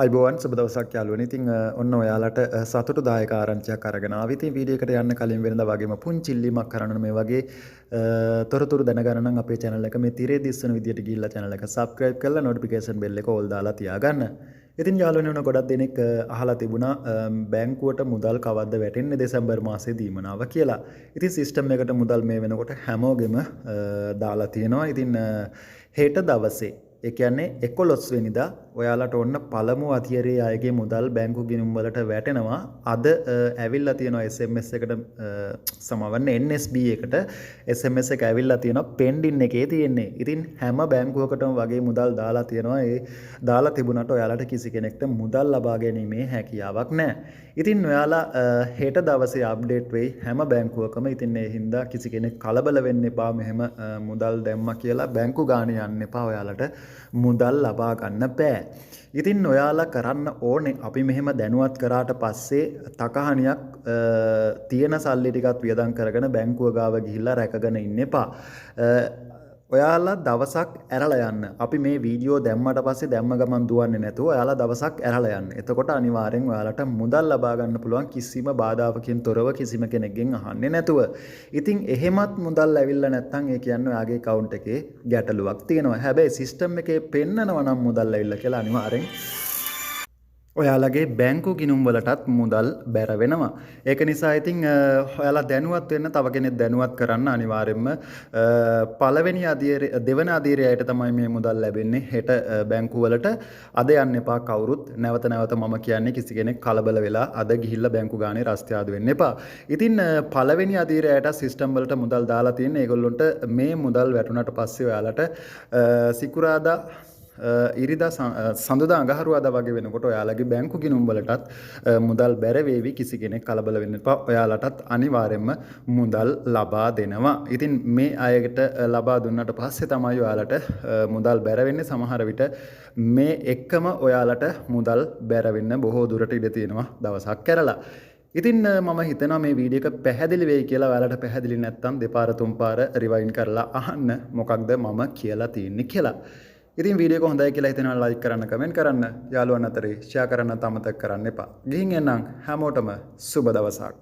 අයිබෝවන් සුබ දවසක් යාළුවනේ. ඉතින් ඔන්න ඔයාලට සතුටුදායක ආරංචියක් අරගෙන ආවි. ඉතින් වීඩියෝ එකට යන්න කලින් වෙනදා වගේම පුංචි ඉල්ලීමක් කරන්න මේ වගේ තොරතුරු දැනගන්න නම් අපේ channel එක මේ තිරේ දිස්සන විදියට ගිහිල්ලා channel එක subscribe කරලා notification bell එක all දාලා තියාගන්න. ඉතින් යාළුවනේ ඔන්න ගොඩක් දෙනෙක් අහලා තිබුණා බැංකුවට මුදල් කවද්ද වැටෙන්නේ දෙසැම්බර් මාසේ දීමනාව කියලා. ඉතින් සිස්ටම් එකට මුදල් මේ වෙනකොට හැමෝගෙම දාලා තියෙනවා. ඉතින් හෙට දවසේ ඒ කියන්නේ 11 වෙනිදා ඔයාලට ඔන්න පළමු අතියරේ අයගේ මුදල් බැංකු ගිණුම් වලට වැටෙනවා. අද ඇවිල්ලා තියෙනවා SMS එකට සමවන්න NSB එකට SMS එක ඇවිල්ලා තියෙනවා පෙන්ඩින් එකේ තියෙන්නේ. ඉතින් හැම බැංකුවකටම වගේ මුදල් දාලා තියෙනවා. ඒ දාලා තිබුණාට ඔයාලට කිසි කෙනෙක්ට මුදල් ලබා ගැනීමේ හැකියාවක් නැහැ. ඉතින් ඔයාලා හෙට දවසේ අප්ඩේට් වෙයි හැම බැංකුවකම. ඉතින් ඒ හින්දා කිසි කෙනෙක් කලබල වෙන්න එපා. මෙහෙම මුදල් දැම්මා කියලා බැංකු ගානේ යන්න එපා. ඔයාලට මුදල් ලබා ගන්න බෑ. ඉතින් ඔයාලා කරන්න ඕනේ අපි මෙහෙම දැනුවත් කරාට පස්සේ තකහණියක් තියෙන සල්ලි ටිකත් වියදම් කරගෙන බැංකුව ගාව ගිහිල්ලා රැකගෙන ඉන්න එපා. ඔයාලා දවසක් ඇරලා යන්න. අපි මේ වීඩියෝ දැම්මට පස්සේ දැම්ම ගමන් දුවන්නේ නැතුව ඔයාලා දවසක් ඇරලා යන්න. එතකොට අනිවාර්යෙන් ඔයාලට මුදල් ලබා ගන්න පුළුවන් කිසිම බාධාවකින් තොරව කිසිම කෙනෙක්ගෙන් අහන්නේ නැතුව. ඉතින් එහෙමත් මුදල් ඇවිල්ලා නැත්නම් ඒ කියන්නේ ඔයාගේ account එකේ ගැටලුවක් තියෙනවා. හැබැයි සිස්ටම් එකේ පෙන්නනවා නම් මුදල් ඇවිල්ලා කියලා අනිවාර්යෙන් ඔයාලගේ බැංකු ගිණුම් වලටත් මුදල් බැර වෙනවා. ඒක නිසා ඉතින් ඔයාලා දැනුවත් වෙන්න තව කෙනෙක් දැනුවත් කරන්න අනිවාර්යයෙන්ම පළවෙනි අදියරේ දෙවන අදියරේට තමයි මේ මුදල් ලැබෙන්නේ හෙට බැංකු වලට. අද යන්න එපා කවුරුත්. නැවත නැවත මම කියන්නේ කිසි කෙනෙක් කලබල වෙලා අද ගිහිල්ලා බැංකු ගානේ රස්තියාදු වෙන්න එපා. ඉතින් පළවෙනි අදියරේට සිස්ටම් වලට මුදල් දාලා තියෙන්නේ. ඒගොල්ලොන්ට මේ මුදල් වැටුණාට පස්සේ ඔයාලට සිකුරාදා ඉරිදා සඳුදා අඟහරුවාදා වගේ වෙනකොට ඔයාලගේ බැංකු ගිණුම් වලටත් මුදල් බැර වේවි. කිසි කෙනෙක් කලබල වෙන්න එපා. ඔයාලටත් අනිවාර්යයෙන්ම මුදල් ලබා දෙනවා. ඉතින් මේ අයකට ලබා දුන්නාට පස්සේ තමයි ඔයාලට මුදල් බැර වෙන්නේ. සමහර විට මේ එක්කම ඔයාලට මුදල් බැර වෙන්න බොහෝ දුරට ඉඩ තියෙනවා දවසක් කරලා. ඉතින් මම හිතනවා මේ වීඩියෝ එක පැහැදිලි වෙයි කියලා. ඔයාලට පැහැදිලි නැත්නම් දෙපාර තුන් පාර රිවයින් කරලා අහන්න මොකක්ද මම කියලා තියෙන්නේ කියලා. ඉතින් වීඩියෝ එක හොඳයි කියලා හිතෙනවා ලයික් කරන්න, කමෙන්ට් කරන්න, යාළුවන් අතරේ ෂෙයා කරන්න අමතක කරන්න එපා. ගිහින් එන්නම් හැමෝටම සුබ දවසක්.